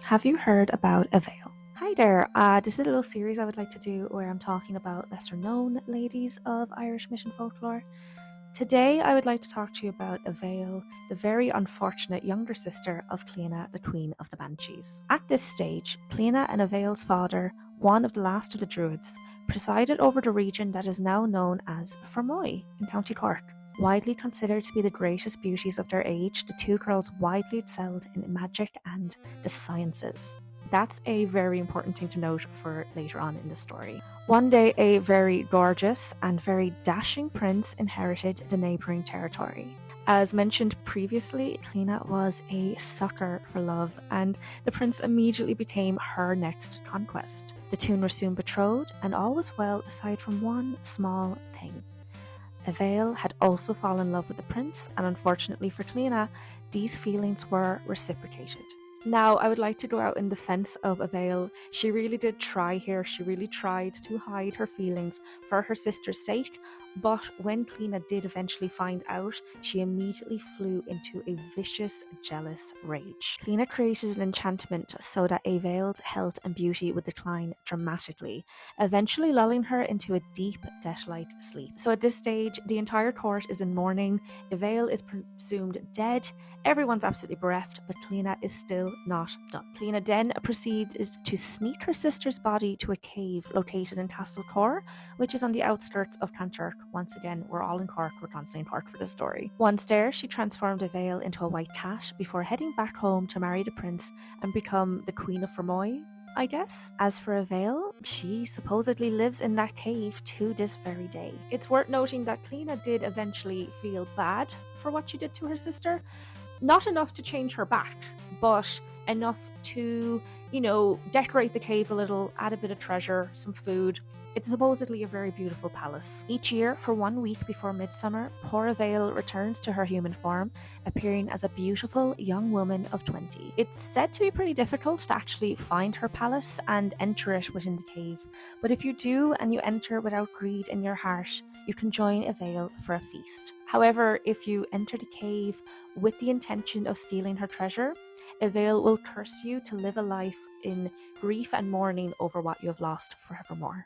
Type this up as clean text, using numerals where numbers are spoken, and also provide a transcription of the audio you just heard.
Have you heard about Aoibhell? Hi there, this is a little series I would like to do where I'm talking about lesser known ladies of Irish mission folklore. Today I would like to talk to you about Aoibhell, the very unfortunate younger sister of Clíodhna, the Queen of the Banshees. At this stage, Clíodhna and Aoibhell's father, one of the last of the Druids, presided over the region that is now known as Fermoy in County Cork. Widely considered to be the greatest beauties of their age, the two girls widely excelled in magic and the sciences. That's a very important thing to note for later on in the story. One day, a very gorgeous and very dashing prince inherited the neighbouring territory. As mentioned previously, Clíodhna was a sucker for love, and the prince immediately became her next conquest. The two were soon betrothed, and all was well aside from one small thing. Aoibhell had also fallen in love with the prince, and unfortunately for Clíodhna, these feelings were reciprocated. Now, I would like to go out in defense of Aoibhell. She really did try here. She really tried to hide her feelings for her sister's sake, but when Clíodhna did eventually find out, she immediately flew into a vicious, jealous rage. Clíodhna created an enchantment so that Aoibhell's health and beauty would decline dramatically, eventually lulling her into a deep, death-like sleep. So at this stage, the entire court is in mourning. Aoibhell is presumed dead. Everyone's absolutely bereft, but Clíodhna is still not done. Clíodhna then proceeded to sneak her sister's body to a cave located in Castle Cor, which is on the outskirts of Kanturk. Once again, we're all in Cork, we're constantly in Cork for this story. Once there, she transformed Aoibhell into a white cat before heading back home to marry the prince and become the Queen of Fermoy, I guess. As for Aoibhell, she supposedly lives in that cave to this very day. It's worth noting that Clíodhna did eventually feel bad for what she did to her sister. Not enough to change her back, but enough to, decorate the cave a little, add a bit of treasure, some food. It's supposedly a very beautiful palace. Each year, for 1 week before midsummer, poor Aoibhell returns to her human form, appearing as a beautiful young woman of 20. It's said to be pretty difficult to actually find her palace and enter it within the cave, but if you do and you enter without greed in your heart, you can join Aoibhell for a feast. However, if you enter the cave with the intention of stealing her treasure, Aoibhell will curse you to live a life in grief and mourning over what you have lost forevermore.